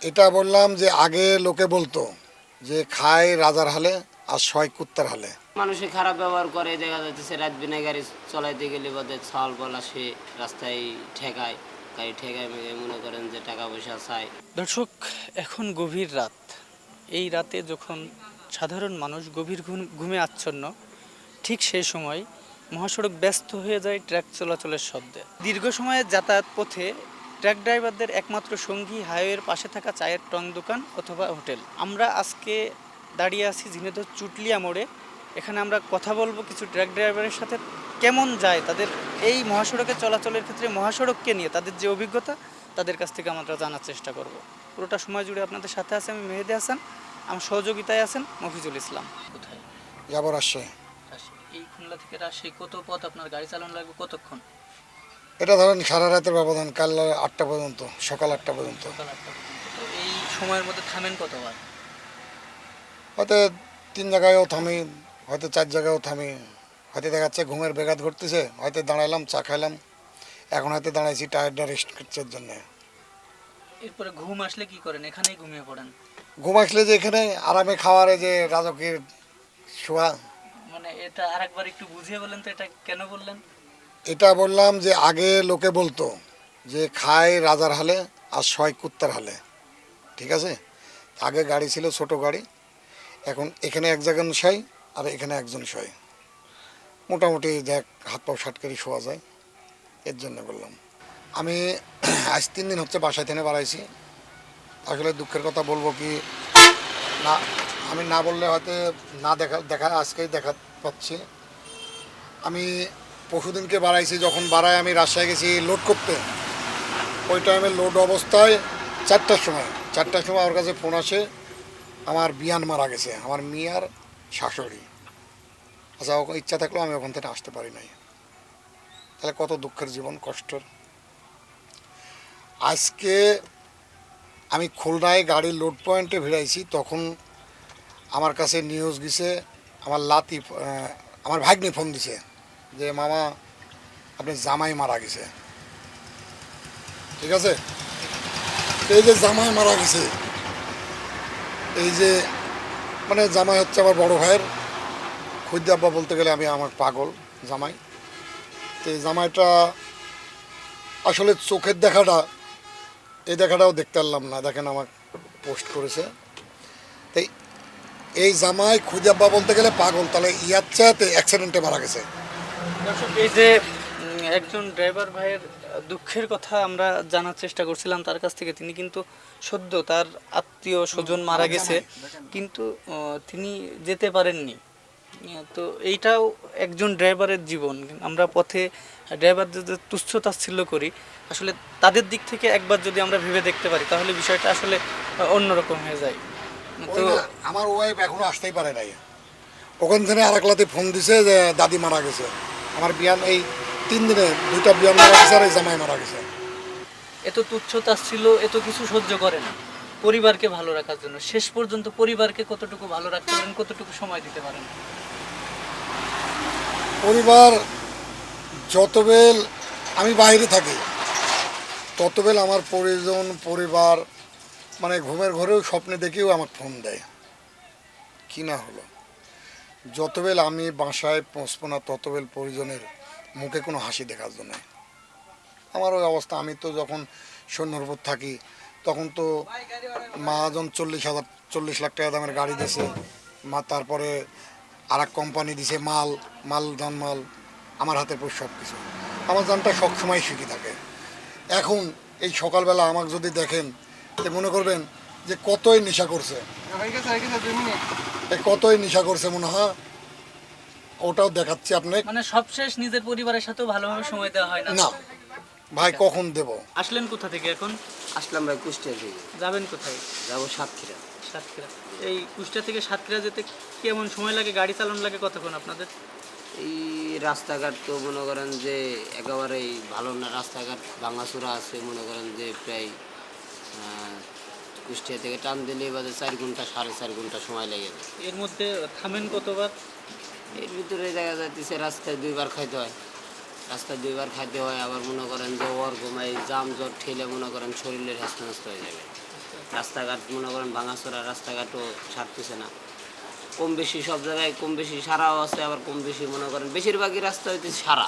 এটা বললাম যে আগে লোকে বলতো যে খায় রাজার হালে আর শয় কুত্তার হালে। মানুষে খারাপ ব্যবহার করে, দেখা যাচ্ছে রাত বিনা গাড়ি চলাইতে গেলে বোধ ছাল বলা সে রাস্তায় ঠেকায়, গাড়ি ঠেকায় মেঘে মনে করেন যে টাকা পয়সা চায়। দর্শক, এখন গভীর রাত। এই রাতে যখন সাধারণ মানুষ গভীর ঘুমে আচ্ছন্ন, ঠিক সেই সময় মহাসড়ক ব্যস্ত হয়ে যায় ট্রাক চলাচলের শব্দে। দীর্ঘ সময়ের যাতায়াত পথে ট্রাক ড্রাইভারদের একমাত্র সঙ্গী হাইওয়ের পাশে থাকা চায়ের টং দোকান অথবা হোটেল। আমরা আজকে দাঁড়িয়ে আছি ঝিনাইদহ চুটলিয়া মোড়ে। এখানে আমরা কথা বলবো কিছু ট্রাক ড্রাইভারের সাথে, কেমন যায় তাদের এই মহাসড়কে চলাচলের ক্ষেত্রে, মহাসড়ককে নিয়ে তাদের যে অভিজ্ঞতা, তাদের কাছ থেকে আমরা জানার চেষ্টা করব। পুরোটা সময় জুড়ে আপনাদের সাথে আছে আমি মেহেদি হাসান, আমার সহযোগিতায় আছেন মফিজুল ইসলাম। কোথায় যাবো রাজশাহী। এই খুলনা থেকে রাজশাহী কত পথ? আপনার গাড়ি চালানো লাগবে কতক্ষণ? এটা ধরেন সারা রাতের ব্যবধান, কাল 8টা পর্যন্ত, সকাল 8টা পর্যন্ত। সকাল 8টা পর্যন্ত। তো এই সময়ের মধ্যে থামেন কতবার? হয়তো 3 জায়গায়ও থামি, হয়তো 4 জায়গায়ও থামি। হয়তো দেখা যাচ্ছে ঘুমের বেঘাত ঘটতেছে, হয়তো দাঁড়াইলাম চা খাইলাম। এখন হয়তো দাঁড়াইছি টায়ারটা রেস্ট করছে জন্য। এরপরে ঘুম আসলে কি করেন? এখানেই ঘুমিয়ে পড়েন? ঘুম আসলে যে এখানে আরামে খাওয়ারে যে রাজকীয় শোয়া। মানে এটা আরেকবার একটু বুঝিয়ে বলেন তো, এটা কেন বললেন? এটা বললাম যে আগে লোকে বলতো যে খায় রাজার হালে আর শয় কুত্তার হালে, ঠিক আছে? আগে গাড়ি ছিল ছোট গাড়ি, এখন এখানে এক জায়গায় শয় আর এখানে একজন শয়। মোটামুটি দেখ হাত পাও সাটকারি শোয়া যায়, এর জন্য বললাম। আমি আজ 3 দিন হচ্ছে বাসায় থেকে বাড়াইছি। আসলে দুঃখের কথা বলবো কি না, আমি না বললে হয়তো না দেখা আজকেই দেখা পাচ্ছি। আমি পরশুদিনকে বাড়াইছি, যখন বাড়াই আমি রাজশাহী গেছি লোড করতে। ওই টাইমে লোড অবস্থায় 4টার সময় ওর কাছে ফোন আসে, আমার বিয়ান মারা গেছে, আমার মিয়ার শাশুড়ি। আচ্ছা, ওখানে ইচ্ছা থাকলেও আমি ওখান থেকে আসতে পারি নাই। তাহলে কত দুঃখের জীবন, কষ্টের। আজকে আমি খুলনায় গাড়ির লোড পয়েন্টে ভিড়াইছি, তখন আমার কাছে নিউজ গেছে, আমার আমার ভাগ্নি ফোন দিছে যে মামা আপনি জামাই মারা গেছে, ঠিক আছে? এই যে জামাই মারা গেছে, এই যে মানে জামাই হচ্ছে আমার বড় ভাইয়ের খুদ্দি আব্বা, বলতে গেলে আমি আমার পাগল জামাই। তো এই জামাইটা আসলে চোখের দেখাটা, এই দেখাটাও দেখতে পারলাম না। দেখেন আমার পোস্ট করেছে। তাই এই জামাই খুদি আব্বা বলতে গেলে পাগল, তাহলে ইয়ার চাইতে অ্যাক্সিডেন্টে মারা গেছে। দর্শক, এই যে একজন ড্রাইভার ভাইয়ের দুঃখের কথা আমরা জানার চেষ্টা করছিলাম তার কাছ থেকে। তিনি কিন্তু সদ্য তার আত্মীয় স্বজন মারা গেছে, কিন্তু তিনি যেতে পারেননি। তো এইটাও একজন ড্রাইভারের জীবন। আমরা পথে ড্রাইভারদের তুচ্ছ তাচ্ছিল্য করি, আসলে তাদের দিক থেকে একবার যদি আমরা ভেবে দেখতে পারি তাহলে বিষয়টা আসলে অন্যরকম হয়ে যায়। তো আমার ওয়াইফ এখনো আসতেই পারে নাই। ওখান থেকে আরেকলাতে ফোন দিছে যে দাদি মারা গেছে। আমার বিয়ান এই 3 দিনে 2টা বিয়ান মারা গেছে আর এই জামাই মারা গেছে। এত তুচ্ছ তাচ্ছিল্য, এত কিছু সহ্য করে না পরিবারকে ভালো রাখার জন্য। শেষ পর্যন্ত পরিবারকে কতটুকু ভালো রাখতে পারেন, কতটুকু সময় দিতে পারেন? পরিবার যতবেল আমি বাইরে থাকি ততবেল আমার পরিবার মানে ঘুমের ঘরেও স্বপ্নে দেখেও আমার ফোন দেয় কি না হলো। যতবেল আমি বাসায় পৌঁছবো না ততবেল পরিজনের মুখে কোনো হাসি দেখার জন্য। আমার ওই অবস্থা। আমি তো যখন সৈন্যর উপর থাকি তখন তো মহাজন 40 লাখ টাকা দামের গাড়ি দিয়েছে মা, তারপরে আর এক কোম্পানি দিছে মাল আমার হাতের পর সব কিছু। আমার জানটা সবসময় শিখে থাকে। এখন এই সকালবেলা আমাকে যদি দেখেন তো মনে করবেন যে কতই নেশা করছে, কতই নেশা করছে মনে হয়। ওটাও দেখাচ্ছি আপনাকে। মানে সবশেষ নিজের পরিবারের সাথেও ভালোভাবে সময় দেওয়া হয় না? না ভাই, কখন দেব? আসলেন কোথা থেকে এখন? আসলাম ভাই কুষ্টিয়া থেকে। যাবেন কোথায়? যাবো সাতক্ষীরা। সাতক্ষীরা। এই কুষ্টিয়া থেকে সাতক্ষীরা যেতে কেমন সময় লাগে? গাড়ি চালানো লাগে কতক্ষণ আপনাদের? এই রাস্তাঘাট তো মনে করেন যে একেবারেই ভালো না, রাস্তাঘাট ভাঙাচোরা আছে। মনে করেন যে প্রায় কুষ্টিয়া থেকে টান দিলে বাজে 4 ঘন্টা 4.5 ঘন্টা সময় লেগে যায়। এর মধ্যে থামেন কতবার? এর ভিতরে দেখা যাচ্ছে রাস্তায় 2বার খাইতে হয়, রাস্তায় 2বার খাইতে হয়। আবার মনে করেন যে ওর ঘুমাই জাম জট ঠেলে মনে করেন শরীরের হাসতে হাসতে হয়ে যাবে। রাস্তাঘাট মনে করেন ভাঙাচোরা, রাস্তাঘাটও ছাড়তেছে না। কম বেশি সব জায়গায় কম বেশি সারাও আছে, আবার কম বেশি মনে করেন বেশিরভাগই রাস্তা হইতে সারা।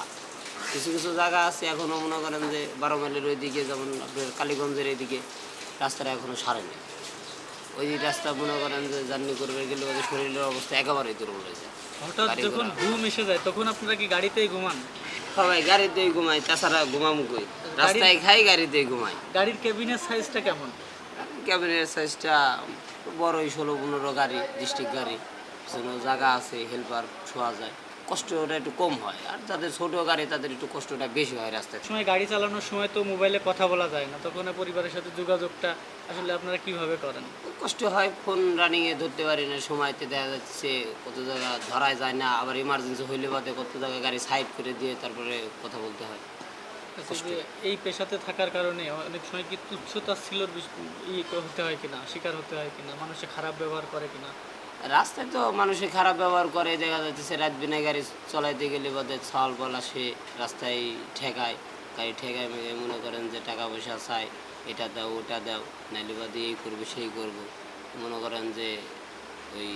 কিছু কিছু জায়গা আছে এখনও মনে করেন যে 12 মাইলের ওইদিকে, যেমন আপনার কালীগঞ্জের এইদিকে রাস্তাটা এখনও সারেনি। ওই রাস্তা মনে করেন যে জার্নি করবে গেলে ওদের শরীরের অবস্থা একেবারেই দুর্বল হয়ে যায়। হঠাৎ গাড়ি যখন ঘোড়া। ঘুম এসে যায় তখন আপনারা কি গাড়িতেই ঘুমান? সবাই গাড়িতেই ঘুমাই, তাছাড়া ঘুমামু কই? রাস্তায় খাই, গাড়িতেই ঘুমাই। গাড়ির কেবিনের সাইজটা কেমন? ক্যাবিনের সাইজটা বড়ই, 16-15 গাড়ি, ডিস্ট্রিক্ট গাড়ি, যেন জায়গা আছে, হেল্পার শোয়া যায়, কষ্টটা একটু কম হয়। আর যাদের ছোট গাড়ি তাদের একটু কষ্টটা বেশি হয় রাস্তায়। সময় গাড়ি চালানোর সময় তো মোবাইলে কথা বলা যায় না, তখন পরিবারের সাথে যোগাযোগটা আসলে আপনারা কিভাবে করেন? কষ্ট হয়, ফোন রানিংয়ে ধরতে পারি না, সময়তে দেখা যাচ্ছে কত জায়গা ধরাই যায় না, আবার ইমার্জেন্সি হইলে বাদে কত জায়গায় গাড়ি সাইড করে দিয়ে তারপরে কথা বলতে হয়। আচ্ছা, যে এই পেশাতে থাকার কারণে অনেক সময় কি তুচ্ছতাচ্ছিল্যর হতে হয় কিনা, শিকার হতে হয় কিনা, মানুষে খারাপ ব্যবহার করে কিনা? রাস্তায় তো মানুষে খারাপ ব্যবহার করে, দেখা যাচ্ছে রাত বিনা গাড়ি চলাইতে গেলে বাদে ছল বল আসে, রাস্তায় ঠেকায়, গাড়ি ঠেকায় মেঘায় মনে করেন যে টাকা পয়সা চাই, এটা দাও ওটা দাও, নাইলে বাদে এই করবো সেই করবো, মনে করেন যে ওই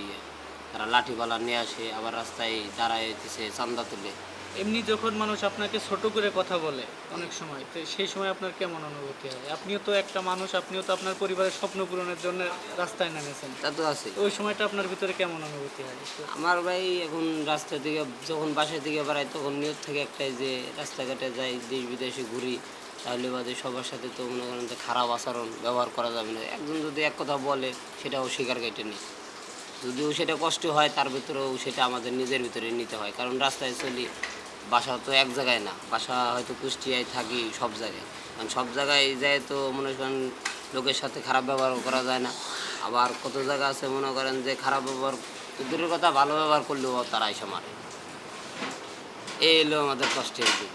তারা লাঠিপালা নিয়ে আসে, আবার রাস্তায় দাঁড়ায় হইতেছে চান্দা তুলে। এমনি যখন মানুষ আপনাকে ছোট করে কথা বলে অনেক সময়, তো সেই সময় আপনার কেমন অনুভূতি হয়? আপনিও তো একটা মানুষ, আপনিও তো আপনার পরিবারের স্বপ্ন পূরণের জন্য রাস্তায় নেমেছেন, তা তো আছে। তো ওই সময়টা আপনার ভিতরে কেমন অনুভূতি হয়? আমার ভাই এখন রাস্তা থেকে যখন বাসা থেকে বেড়াই তখন নিয়ত থেকে একটাই যে রাস্তাঘাটে যাই, দেশ বিদেশে ঘুরি, তাহলে বাদে সবার সাথে তো মনে করেন যে খারাপ আচরণ ব্যবহার করা যাবে না। একজন যদি এক কথা বলে সেটাও স্বীকার কেটে নিই, যদিও সেটা কষ্ট হয়, তার ভিতরেও সেটা আমাদের নিজের ভিতরে নিতে হয়। কারণ রাস্তায় চলি, বাসা তো এক জায়গায় না, বাসা হয়তো কুষ্টিয়ায় থাকি, সব জায়গায়, কারণ সব জায়গায় যায় তো মনে করেন লোকের সাথে খারাপ ব্যবহার করা যায় না। আবার কত জায়গা আছে মনে করেন যে খারাপ ব্যবহার দূরের কথা, ভালো ব্যবহার করলেও তারা এসে মারে। এই হলো আমাদের কষ্টের দিক।